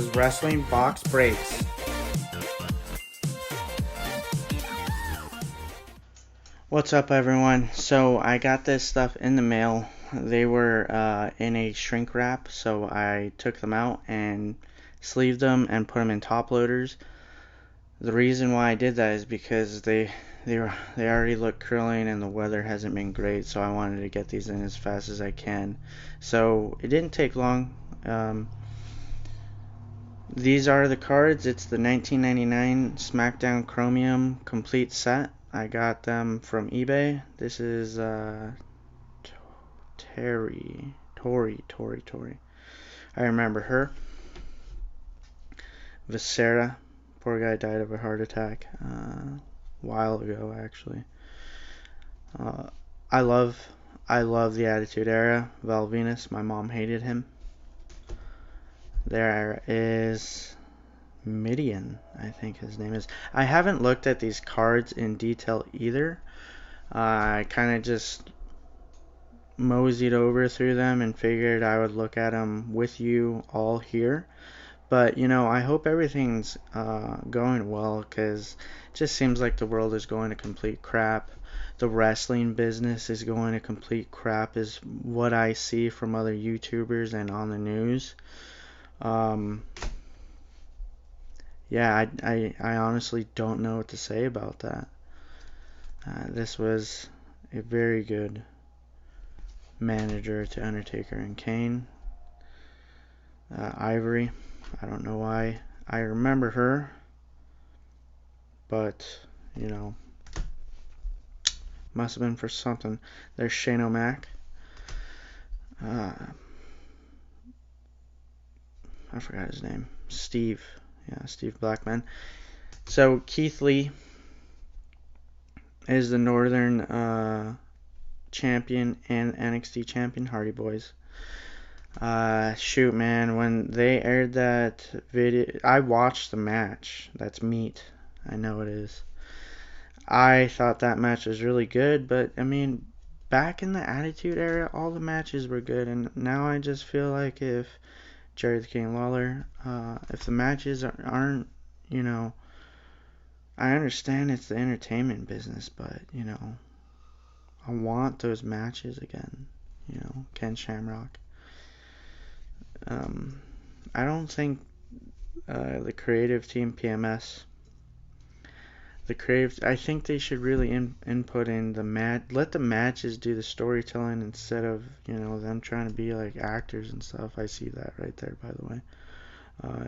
is Wrestling Box Breaks. What's up, everyone? So I got this stuff in the mail. They were in a shrink wrap, so I took them out and sleeved them and put them in top loaders. The reason why I did that is because they already look curling and the weather hasn't been great, so I wanted to get these in as fast as I can. So it didn't take long. These are the cards. It's the 1999 Smackdown Chromium complete set. I got them from eBay. This is Tori. I remember her. Viscera. Poor guy died of a heart attack a while ago, actually. Uh, I love the Attitude Era. Val Venus. My mom hated him. There is Midian, I think his name is. I haven't looked at these cards in detail either. I kind of just moseyed over through them and figured I would look at them with you all here. But, I hope everything's going well, because it just seems like the world is going to complete crap. The wrestling business is going to complete crap, is what I see from other YouTubers and on the news. Yeah, I honestly don't know what to say about that. This was a very good manager to Undertaker and Kane. Ivory, I don't know why I remember her, but, must have been for something. There's Shane O'Mac. I forgot his name. Steve. Yeah, Steve Blackman. So Keith Lee is the Northern champion and NXT champion, Hardy Boys. Shoot, man, when they aired that video, I watched the match. That's meat. I know it is. I thought that match was really good, but I mean, back in the Attitude Era, all the matches were good, and now I just feel like if Jerry the King Lawler, if the matches aren't, I understand it's the entertainment business, but, I want those matches again, Ken Shamrock. I don't think the creative team, PMS, I think they should really input in the let the matches do the storytelling instead of, them trying to be like actors and stuff. I see that right there, by the way.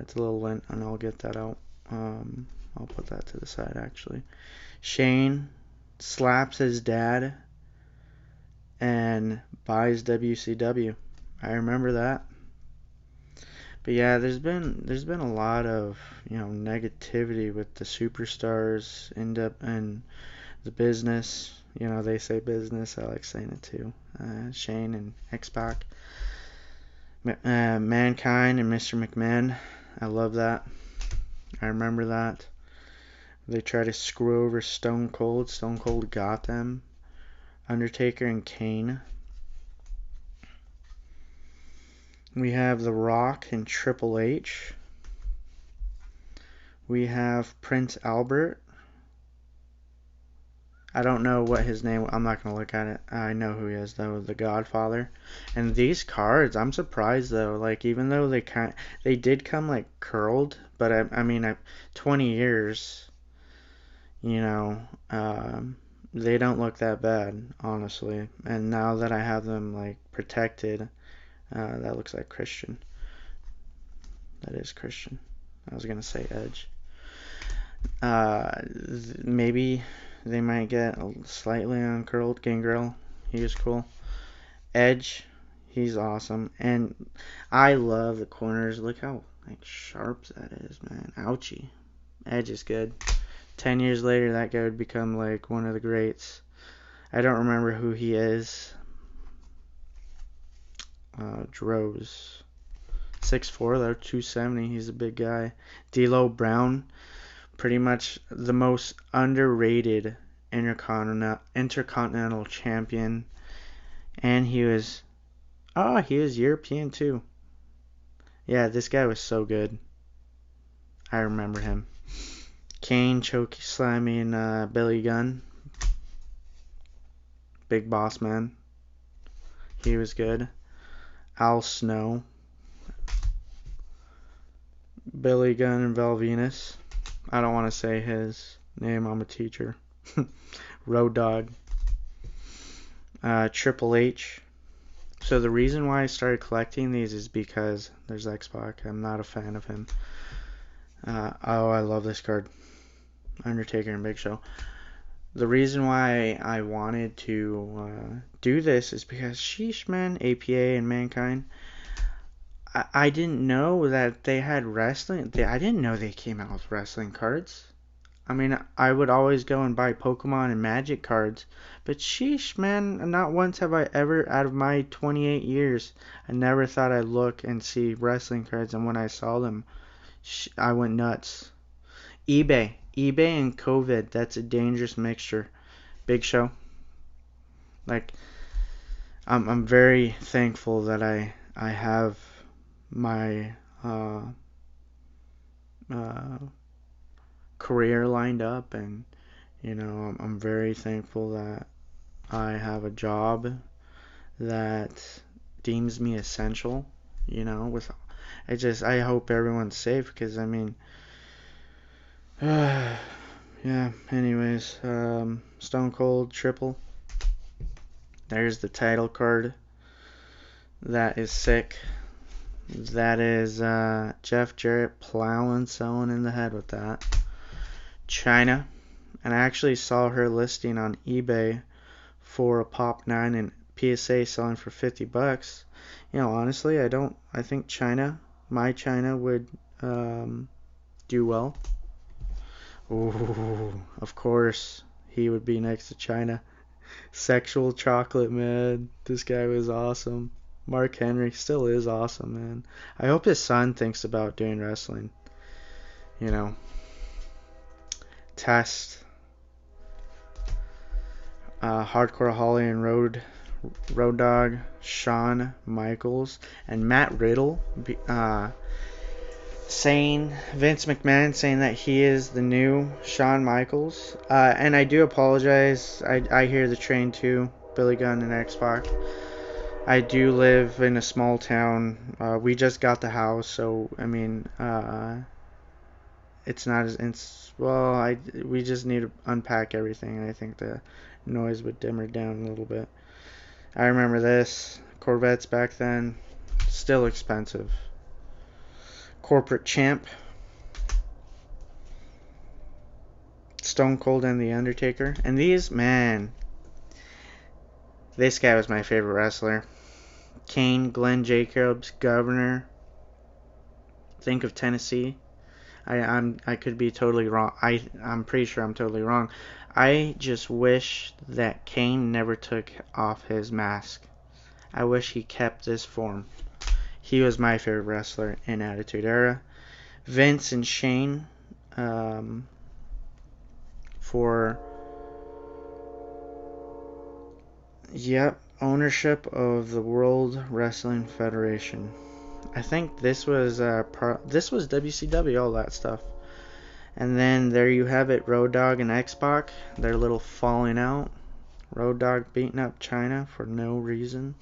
It's a little lint, and I'll get that out. I'll put that to the side, actually. Shane slaps his dad and buys WCW. I remember that. But yeah, there's been a lot of, negativity with the superstars in the business. They say business. I like saying it too. Shane and X-Pac. Mankind and Mr. McMahon. I love that. I remember that. They try to screw over Stone Cold. Stone Cold got them. Undertaker and Kane. We have The Rock and Triple H. We have Prince Albert. I don't know what his name. I'm not gonna look at it. I know who he is though. The Godfather. And these cards, I'm surprised though. Like, even though they did come like curled, but I mean, 20 years. They don't look that bad, honestly. And now that I have them like protected, that looks like Christian. That is Christian. I was gonna say Edge. Maybe they might get slightly uncurled. Gangrel, he was cool. Edge, he's awesome. And I love the corners. Look how sharp that is, man. Ouchie. Edge is good. 10 years later, that guy would become like one of the greats. I don't remember who he is. Droz. 6'4", though, 270. He's a big guy. D'Lo Brown, pretty much the most underrated intercontinental champion. And he was European too. Yeah, this guy was so good. I remember him. Kane choke slamming Billy Gunn. Big Boss Man. He was good. Al Snow. Billy Gunn and Val Venus. I don't want to say his name. I'm a teacher. Road Dogg. Triple H. So the reason why I started collecting these is because there's X-Pac. I'm not a fan of him. Oh, I love this card. Undertaker and Big Show. The reason why I wanted to do this is because, sheesh, man, APA and Mankind. I didn't know that they had wrestling. I didn't know they came out with wrestling cards. I mean, I would always go and buy Pokemon and Magic cards, but sheesh, man, not once have I ever, out of my 28 years, I never thought I'd look and see wrestling cards, and when I saw them, I went nuts. eBay and COVID, that's a dangerous mixture. Big Show. Like, I'm very thankful that I have my career lined up, and I'm very thankful that I have a job that deems me essential. With I hope everyone's safe, because I mean, yeah. Anyways, Stone Cold Triple. There's the title card. That is sick. That is Jeff Jarrett plowing someone in the head with that. China, and I actually saw her listing on eBay for a Pop 9 and PSA selling for $50. Honestly, I think my China would do well. Ooh, of course, he would be next to China. Sexual Chocolate, man. This guy was awesome. Mark Henry still is awesome, man. I hope his son thinks about doing wrestling. Test. Hardcore Holly and Road Dogg, Shawn Michaels, and Matt Riddle saying, Vince McMahon saying that he is the new Shawn Michaels. And I do apologize. I hear the train too. Billy Gunn and X-Pac. I do live in a small town. We just got the house, so I mean, it's not as well. We just need to unpack everything, and I think the noise would dimmer down a little bit. I remember this. Corvettes back then, still expensive. Corporate Champ. Stone Cold and The Undertaker. And these, man, this guy was my favorite wrestler. Kane, Glenn Jacobs, Governor. Think of Tennessee. I could be totally wrong. I'm pretty sure I'm totally wrong. I just wish that Kane never took off his mask. I wish he kept this form. He was my favorite wrestler in Attitude Era. Vince and Shane for ownership of the World Wrestling Federation. I think this was WCW, all that stuff. And then there you have it, Road Dogg and X-Pac, their little falling out. Road Dogg beating up China for no reason.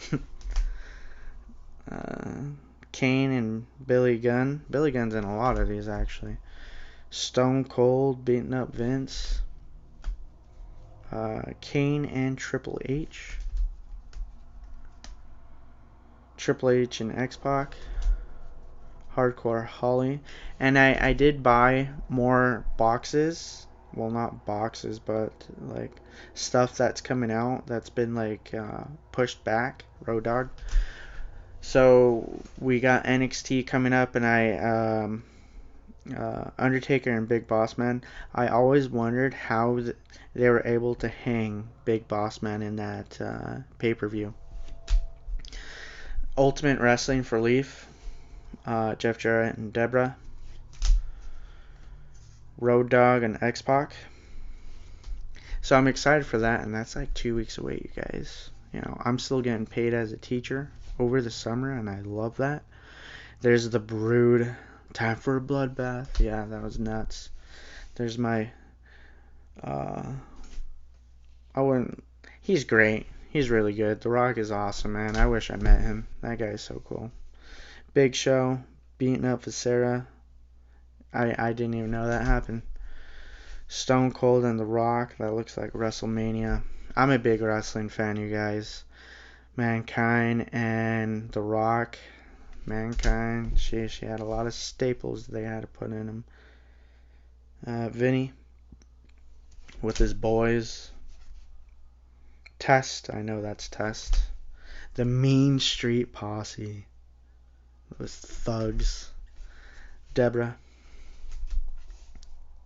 Kane and Billy Gunn. Billy Gunn's in a lot of these, actually. Stone Cold beating up Vince. Kane and Triple H. Triple H and X-Pac. Hardcore Holly. And I did buy more boxes. Well, not boxes, but like stuff that's coming out that's been like pushed back. Road Dogg. So we got NXT coming up, and Undertaker and Big Boss Man. I always wondered how they were able to hang Big Boss Man in that pay-per-view. Ultimate Wrestling for Leaf. Jeff Jarrett and Deborah. Road Dogg and X-Pac. So I'm excited for that, and that's like 2 weeks away, you guys. I'm still getting paid as a teacher over the summer, and I love that. There's the Brood Time for a bloodbath. Yeah, that was nuts. There's my, uh, I wouldn't, he's great. He's really good. The Rock is awesome, man. I wish I met him. That guy is so cool. Big Show beating up Viscera. I didn't even know that happened. Stone Cold and The Rock. That looks like WrestleMania. I'm a big wrestling fan, you guys. Mankind and The Rock. Mankind, she had a lot of staples they had to put in him. Vinny with his boys. Test, I know that's Test. The Mean Street Posse. Those thugs. Deborah.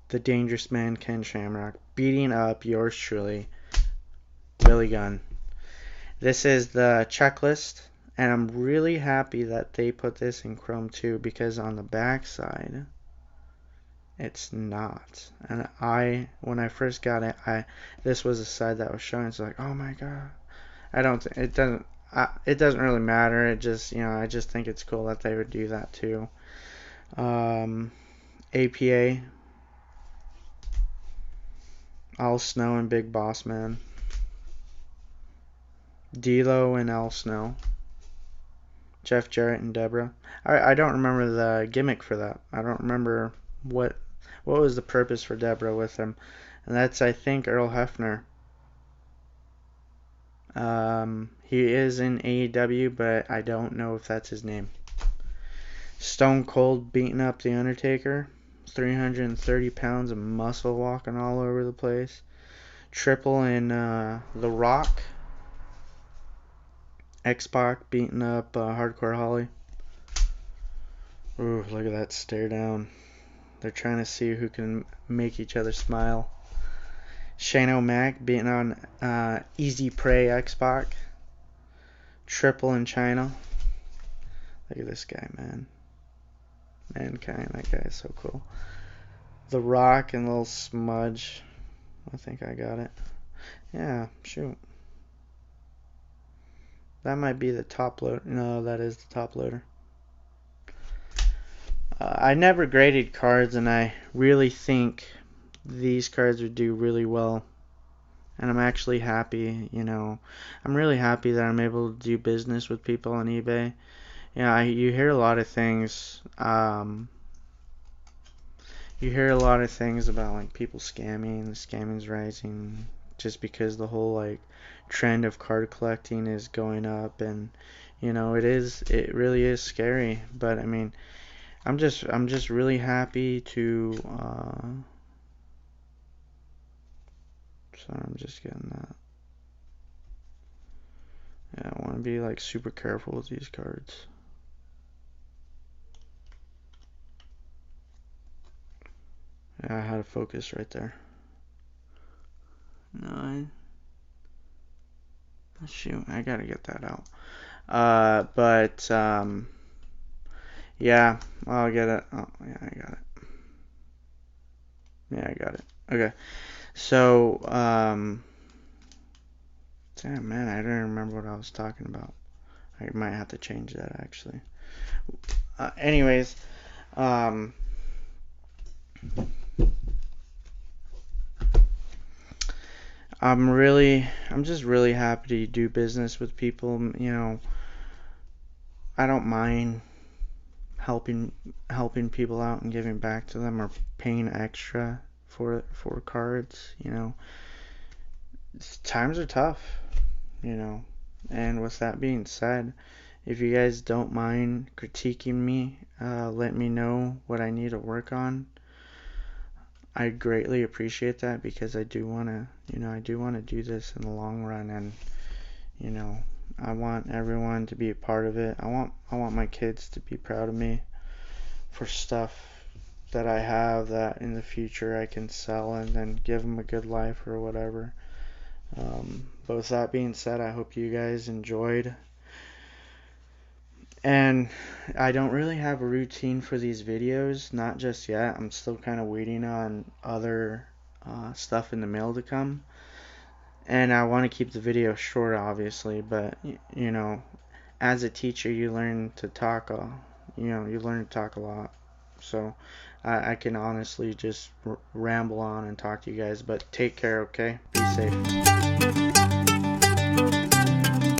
The Dangerous Man, Ken Shamrock. Beating up yours truly, Billy Gunn. This is the checklist, and I'm really happy that they put this in Chrome 2 because on the back side, it's not. And when I first got it, this was a side that was showing. It's like, oh my god. It doesn't really matter. It just, I just think it's cool that they would do that too. APA, Al Snow and Big Boss Man. D'Lo and Al Snow. Jeff Jarrett and Deborah. I don't remember the gimmick for that. I don't remember what was the purpose for Deborah with him. And that's, I think, Earl Hebner. He is in AEW, but I don't know if that's his name. Stone Cold beating up The Undertaker. 330 pounds of muscle walking all over the place. Triple and The Rock. X-Pac beating up Hardcore Holly. Ooh, look at that stare down. They're trying to see who can make each other smile. Shane O'Mac beating on Easy Prey X-Pac. Triple in China. Look at this guy, man. Mankind, that guy is so cool. The Rock and Little Smudge. I think I got it. Yeah, shoot. That might be the top loader. No, that is the top loader. I never graded cards, and I really think these cards would do really well. And I'm actually happy, I'm really happy that I'm able to do business with people on eBay. You hear a lot of things. You hear a lot of things about like people scamming, the scamming's rising, just because the whole like trend of card collecting is going up, and it really is scary. But I mean, I'm just really happy to sorry, I'm just getting that. Yeah, I want to be like super careful with these cards. Yeah, I had to focus right there. No, shoot, I gotta get that out. Yeah, I'll get it. Oh, yeah, I got it. Yeah, I got it. Okay. So, damn, man, I don't remember what I was talking about. I might have to change that, actually. Anyways, I'm just really happy to do business with people. I don't mind helping people out and giving back to them or paying extra for cards. Times are tough. And with that being said, if you guys don't mind critiquing me, let me know what I need to work on. I greatly appreciate that because I do want to do this in the long run, and I want everyone to be a part of it. I want my kids to be proud of me for stuff that I have that in the future I can sell and then give them a good life or whatever. But with that being said, I hope you guys enjoyed. And I don't really have a routine for these videos, not just yet. I'm still kind of waiting on other stuff in the mail to come. And I want to keep the video short, obviously, but as a teacher, you learn to talk. You learn to talk a lot. So I can honestly just ramble on and talk to you guys, but take care, okay? Be safe.